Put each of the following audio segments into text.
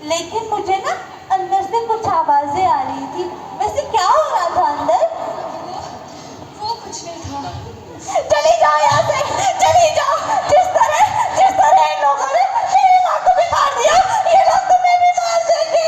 लेकिन मुझे ना अंदर से कुछ आवाजें आ रही थी। वैसे क्या हो रहा था अंदर? वो कुछ नहीं था। चली जाओ यहाँ से, चली जाओ। जिस तरह इन लोगों ने मेरी माँ को भी मार दिया, ये लोग तुम्हें भी मार देंगे।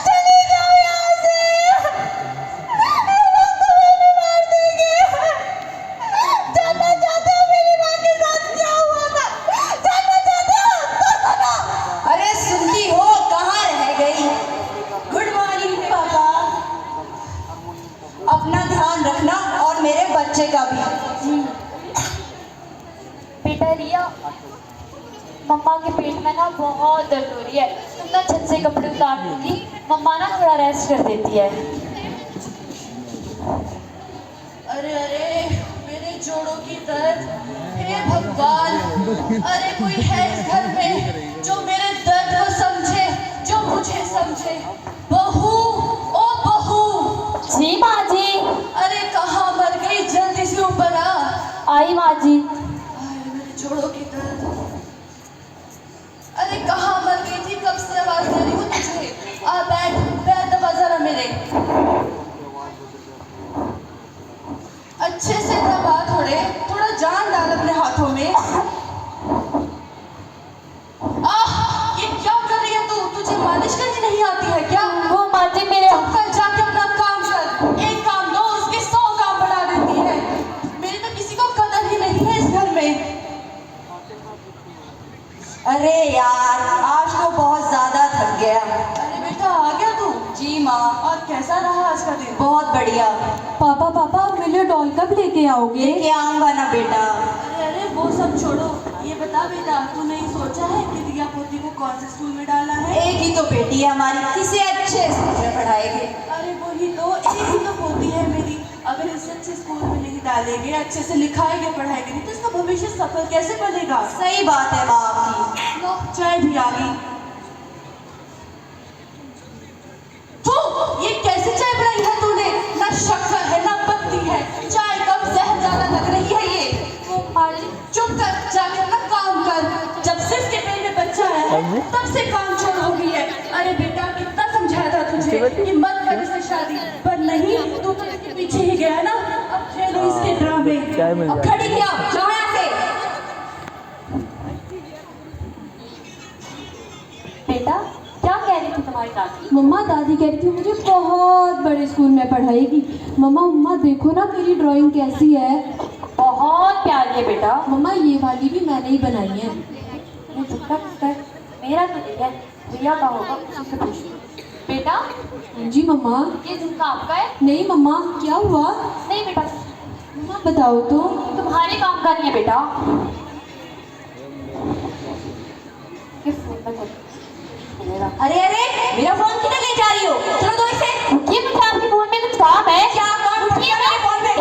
चली जाओ यहाँ से, ये लोग तुम्हें भी मार देंगे। जानना चाहते हो मेरी माँ के साथ क्या हुआ था? जानना चाहते हो तो सुनो। अरे सुनती हो, कहाँ रह गई? गुड मॉर्निंग पापा। अपना ध्यान रखना और मेरे बच्चे का भी। बेटा रिया, मम्मा के पेट में ना बहुत दर्द हो रही है। तुम ना छत से कपड़े उतार दूंगी, मम्मा ना थोड़ा रेस्ट कर देती है। अरे अरे मेरे जोड़ों की दर्द, हे भगवान। अरे कोई है इस घर में जो मेरे दर्द को समझे, जो मुझे समझे? बहू, ओ बहू। जी माँ जी। अरे कहाँ मर गई? जल्दी से ऊपर आ। आई माँ जी। मेरे जोड़ों की दर्द। अरे कहाँ मर गई थी? कब से आवाज दे रही हूँ तुझे। आ बैठ, पैर दबा जरा मेरे। अच्छे से दबा, थोड़ा जान डाल अपने हाथों में। आह, ये क्या कर रही है तू? तुझे मालिश करनी नहीं आती है क्या? वो माँ जी मेरे कल जाके अपना काम कर। एक काम दो, उसके 100 काम बढ़ा देती है। मेरी तो किसी को कदर ही नहीं है इस घर में। अरे यार, आज तो बहुत ज्यादा थक गया। अरे बेटा, आ गया तू? जी माँ। और कैसा रहा आज का दिन? बहुत बढ़िया। पापा आप मेरे लिए डॉल कब लेके आओगे? लेके आऊंगा ना बेटा। अरे अरे वो सब छोड़ो, ये बता बेटा, तूने ये सोचा है कि दिया पोती को कौन से स्कूल में डालना है? एक ही तो बेटी है हमारी, किसे अच्छे स्कूल में पढ़ाएंगे? अरे वही तो, एक ही तो पोती है मेरी। अगर इसे अच्छे स्कूल में नहीं डालेंगे, अच्छे से लिखाएंगे पढ़ाएंगे नहीं, तो इसका भविष्य सफल कैसे बनेगा? सही बात है माँ आपकी। लो चाय भी आ गई। तो ये कैसी चाय बनाई है तूने? ना शक्कर है ना पत्ती है, चाय कम जहर ज्यादा लग रही है ये। चुप कर, जाके अपना काम कर। जब से इसके पेट में बच्चा है तब से काम छोड़ हो गई है। अरे बेटा, कितना समझाया था तुझे कि मत कर इससे शादी, पर नहीं, तू तो इसके पीछे ही गया ना। अब खेलो इसके ड्रामे। अब खड़ी क्या, जाओ यहाँ से। बेटा क्या कह रही थी तुम्हारी दादी? मम्मा दादी कह रही थी मुझे बहुत बड़े स्कूल में पढ़ाएगी। मम्मा देखो ना मेरी ड्राइंग कैसी है। बहुत प्यारी है बेटा। मम्मा ये वाली भी मैंने ही बनाई है। ये झुकता किसका? मेरा तो नहीं है, रिया का होगा, उसी से पूछ लो। बेटा जी मम्मा। ये झुमका आपका है? नहीं मम्मा, क्या हुआ? नहीं बेटा, मम्मा बताओ तो। तुम्हारे काम का नहीं है बेटा। ये फोन में अरे अरे, मेरा फोन किधर ले जा रही हो? चलो दो इसे। ये मुझे आपके फोन में कुछ काम है। क्या काम है मेरे फोन में?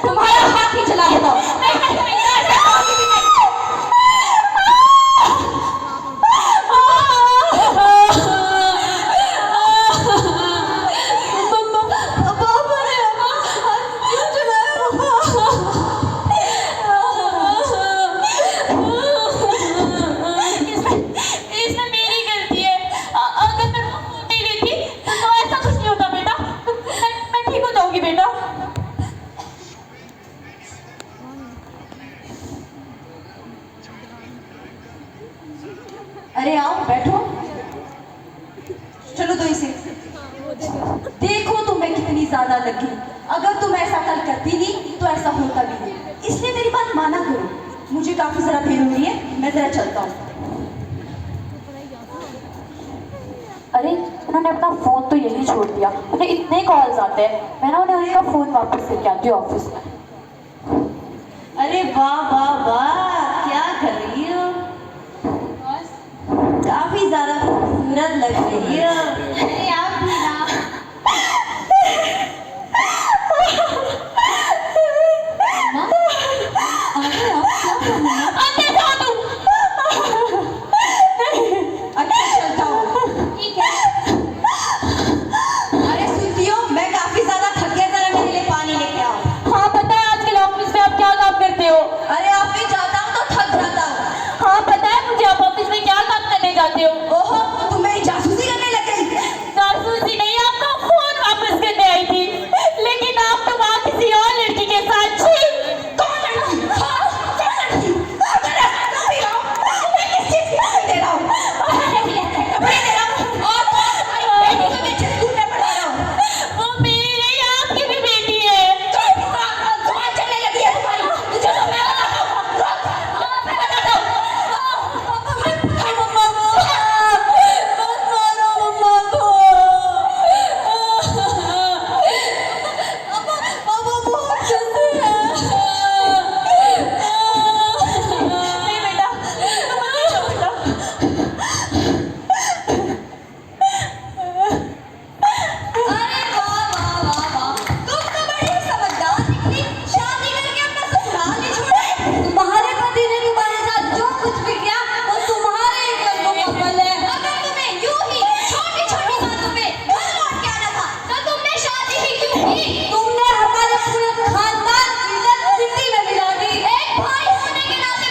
तुम्हारा हाथ ही चला देता हूँ। अरे आओ बैठो। चलो दो इसे। देखो तुम्हें कितनी ज्यादा लगी। अगर तुम ऐसा कल करती नहीं तो ऐसा होता भी नहीं, इसलिए मेरी बात माना करो। मुझे काफी जरा देर हो रही है, मैं जरा चलता हूँ। अरे उन्होंने अपना फोन तो यही छोड़ दिया। उन्हें इतने कॉल्स आते हैं, मैं ना उन्हें उनका फोन वापस लेके आती हूँ ऑफिस में। अरे वाह वाह वाह, क्या कर रही हो? काफी ज्यादा खूबसूरत लग रही हो। अरे आप भी ना।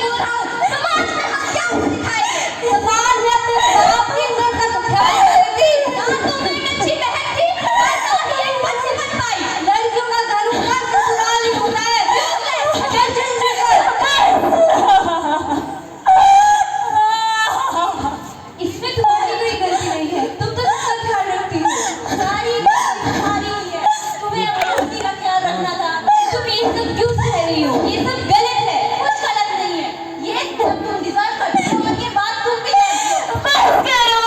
बोल रहा हूँ, समाज में हम क्या दिखाएंगे? समाज में अपने बाप की इज्जत का तो ख्याल रखेगी। ना तो मेरी अच्छी बहन थी, ना तो ही एक बच्ची बन पाई। लड़कियों का घर होता है, ससुराल ही होता है। इसमें तुम्हारी कोई गलती नहीं है, तुम तो सबका ख्याल रखती हो। सारी गलती तुम्हारी ही है। तुम्हें अपनी बच्ची का ख्याल रखना था। तुम ये सब क्यों सह रही हो? ये सब गलत है, कुछ गलत नहीं है। ये सब तुम डिजर्व करते हो और ये बात तुम भी कहती हो। बस करो,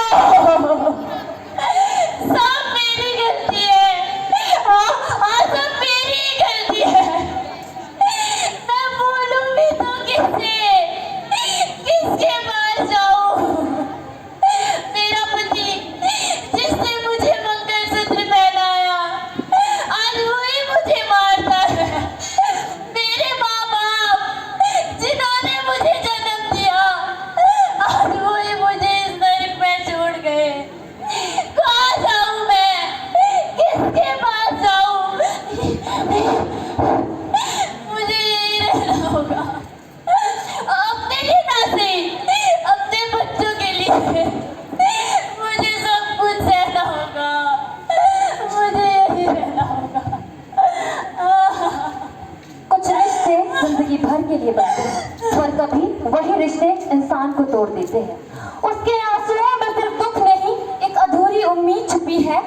सब मेरी गलती है। हाँ, सब मेरी ही गलती है। मैं बोलूंगी तो किसके पास जाऊं? मेरा पति जिसने मुझे मंगलसूत्र पहनाया, आज वही मुझे मारता है। मेरे माँ बाप जिन्होंने मुझे जन्म दिया, आज वही मुझे इस नरक में छोड़ गए। कहाँ जाऊँ मैं? किसके पास जाऊँ? मुझे यही रहना होगा। अपने लिए ना सही, अपने बच्चों के लिए मुझे सब कुछ सहना होगा। मुझे यही रहना होगा। कुछ रिश्ते जिंदगी भर के लिए बनते हैं, पर कभी वही रिश्ते इंसान को तोड़ देते हैं। उसके आंसुओं में सिर्फ दुख नहीं, एक अधूरी उम्मीद छुपी है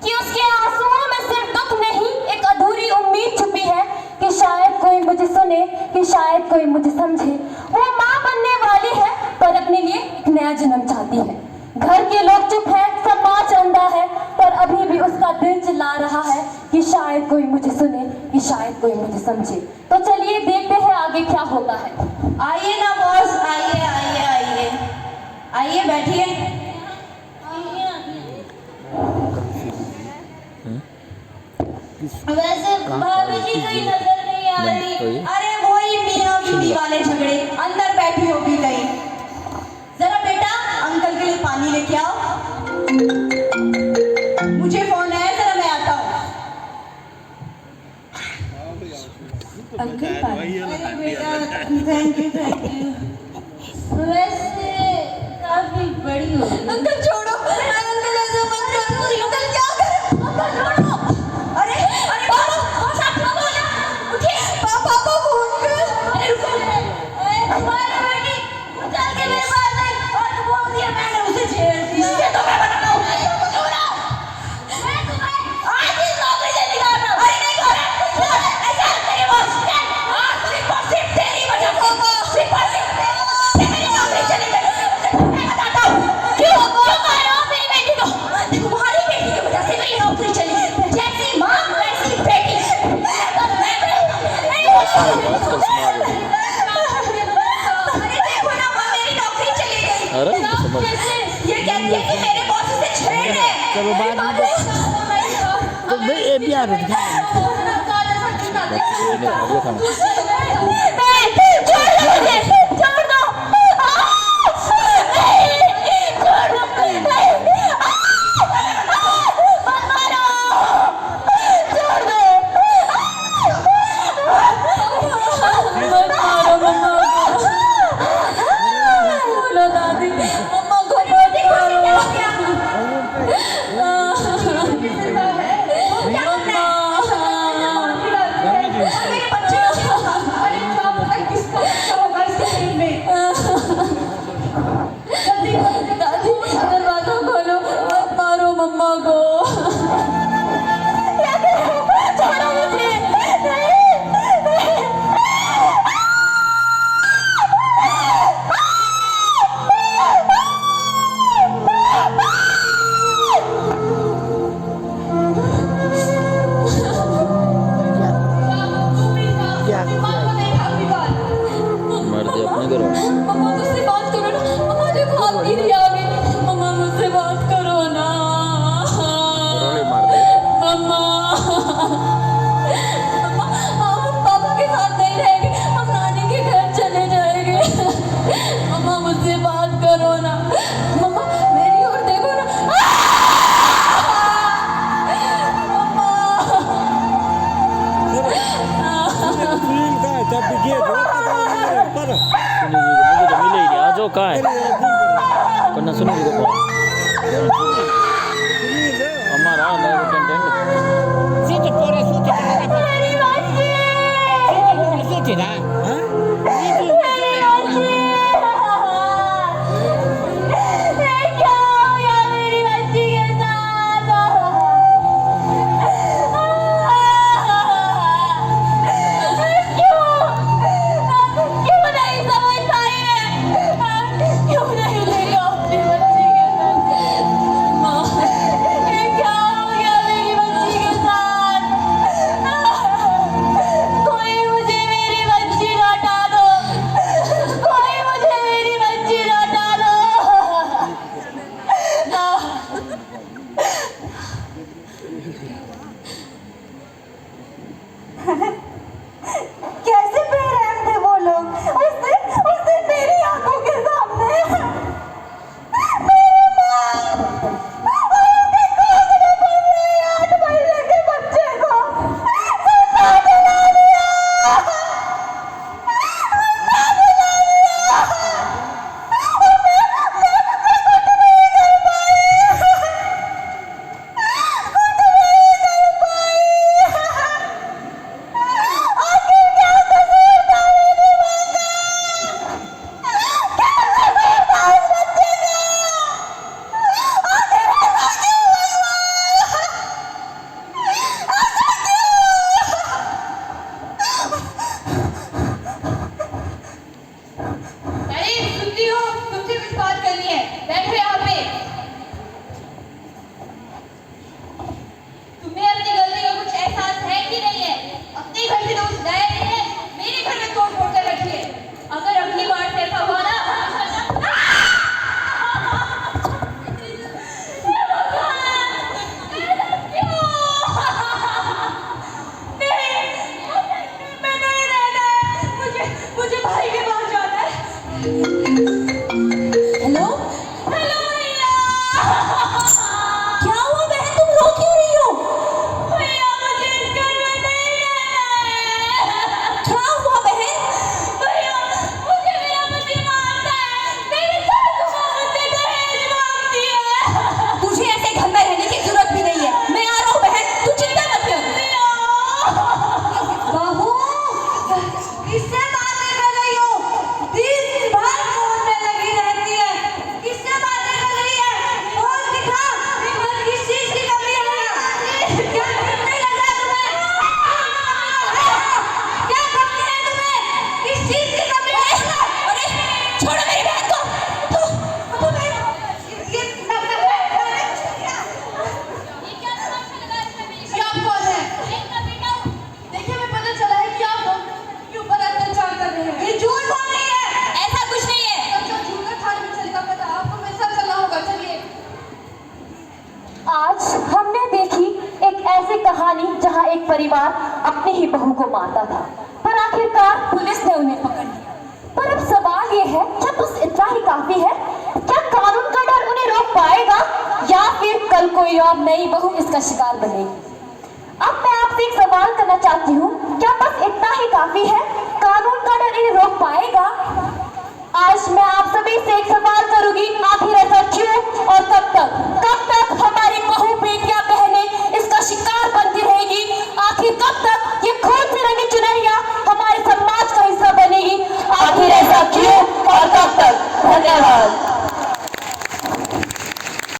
कि उसके आंसुओं में सिर्फ दुख नहीं, एक अधूरी उम्मीद छुपी है कि शायद कोई मुझे सुने, कि शायद कोई मुझे समझे। वो माँ बनने वाली है, पर अपने लिए एक नया जन्म चाहती है। घर के लोग चुप हैं, समाज अंधा है, पर अभी भी उसका दिल चिल्ला रहा है कि शायद कोई मुझे सुने, कि शायद कोई मुझे समझे। तो चलिए देखते हैं आगे क्या होता है। आइए ना बॉस, आइए आइए आइए आइए, बैठिए। वैसे भाभी जी कहीं नजर नहीं आ रही। अरे वही मियाँ बीवी वाले झगड़े, अंदर बैठी होगी कहीं। जरा बेटा अंकल के लिए पानी लेके आओ। मुझे फोन आया, जरा मैं आता हूँ। अंकल पानी। अरे बेटा, थैंक यू थैंक यू। वैसे काफी बड़ी हो गई। अंकल छोड़ो, अंकल ऐसा मत करो। अंकल क्या करे? अंकल छोड़ो। अरे अरे पापा, साथ में बोला। उठिए पापा को फोन कर। अरे रुको, तुम्हारी बेटी उठा के मेरे पास आई और तुम बोल दिया मैंने उसे छेड़ दिया। इससे तो मैं बताता हूँ। छोड़ो, मैं तुम्हें आज ही नौकरी से निकाल रहा हूँ। अरे नहीं कर रहा, ऐसा तेरे बॉस ने आज सिर्फ तेरी वजह से मेरी नौकरी चली गई। मैं बताता हूँ क्यों मारे हो मेरी बेटी को। तुम्हारी बेटी की वजह से मेरी नौकरी चली। जैसी माँ वैसी बेटी। अरे देखो ना माँ, मेरी नौकरी चली गई। कैसे? ये कहती है कि मेरे बॉस से छेड़ रहे हैं। चलो बाद में तो भाई ये भी आ रहा है। छोड़ दो मुझे, छोड़ दो। छोड़ दो, मत मारो, छोड़ दो। मत मारो मम्मा को। बोलो दादी, मम्मा को मत मारो। मेरे बच्चे अरे क्या पता किसका बच्चा होगा इसके पेट में। जल्दी दादी दरवाजा खोलो, मत मारो मम्मा को। छोड़ो मुझे। मर्द अपने करो। मम्मा मुझसे बात करो ना। मम्मा देखो आप दीदी आ गई। मम्मा मुझसे बात करो ना। मार दे। मम्मा मम्मा, हम पापा के साथ नहीं रहेंगे, हम नानी के घर चले जाएंगे। मम्मा मुझसे बात करो ना। मम्मा मेरी ओर देखो ना। Tap bir gel. का है करना सुनो जी को हमारा live content Siete por eso te मेरी बच्ची siete da. मेरी बच्ची ये क्या हो गया मेरी बच्ची के साथ क्यों नहीं समझ पाई मैं क्यों नहीं ले रही अपनी बच्ची के साथ माँ ये क्या हो गया मेरी बच्ची के साथ कोई मुझे मेरी बच्ची लौटा दो कोई मुझे मेरी बच्ची लौटा दो कैसे बेरहम थे वो लोग उस दिन मेरी आंखों के सामने मेरी माँ और उनके कोसने पर मेरे 8 महीने के बच्चे को जिंदा जला दिया जिंदा जला दिया और मैं कुछ नहीं कर पाई कुछ नहीं कर पाई आखिर क्या कसूर था मेरी माँ का क्या कसूर था उस बच्चे का आखिर ऐसा क्यों भगवान ऐसा अरे सुनती हो तुमसे कुछ बात करनी है बैठो यहाँ पे तुम्हें अपनी गलती का कुछ एहसास है कि नहीं है अपने घर से दोस्त गए नहीं है मेरे घर में तोड़ फोड़ कर रखी है अगर अगली बार से ऐसा हुआ ना मैं नहीं रहना है मुझे भाई के पास जाना है हेलो हेलो भैया क्या हुआ बहन तुम रो क्यों रही हो भैया मुझे इस घर में नहीं रहना है क्या हुआ बहन भैया मुझे मेरा पति मारता है मेरी सासू माँ मुझसे दहेज मांगती है तुझे ऐसे घर में रहने की जरूरत भी नहीं है मैं आ रहा हूँ बहन तू चिंता मत कर बहू किससे बातें कर रही हो दिन भर फोन में लगी रहती है किससे बातें कर रही है फोन दिखा बस किस चीज की कमी है क्या नहीं लग रहा तुम्हें क्या कमी है तुम्हें किस चीज की कमी है अरे छोड़ो मेरी बहन को ये ये आप कौन है देखिए हमें पता चला है कि आप हम के ऊपर अत्याचार कर रहे हैं ये झूठ बोल रही है ऐसा कुछ नहीं है अच्छा झूठ का थाने में चलेगा पता आपको मेरे साथ चलना होगा चलिए आज हमने देखी एक ऐसी कहानी जहां एक परिवार अपनी ही बहू को मारता था पर आखिरकार पुलिस ने उन्हें पकड़ लिया। पर अब सवाल ये है क्या बस इतना ही काफी है? क्या कानून का डर उन्हें रोक पाएगा या फिर कल कोई और नई बहू इसका शिकार बनेगी? अब मैं आपसे एक सवाल करना चाहती हूँ, क्या बस इतना ही काफी है? कानून का डर इन्हें रोक पाएगा? आज मैं आप सभी से एक सवाल करूंगी, आखिर ऐसा क्यों और कब तक हमारी बहू बेटियां बहनें इसका शिकार बनती रहेगी? आखिर कब तक ये खून से रंगी चुनरिया हमारे समाज का हिस्सा बनेगी? आखिर ऐसा क्यों और कब तक? धन्यवाद।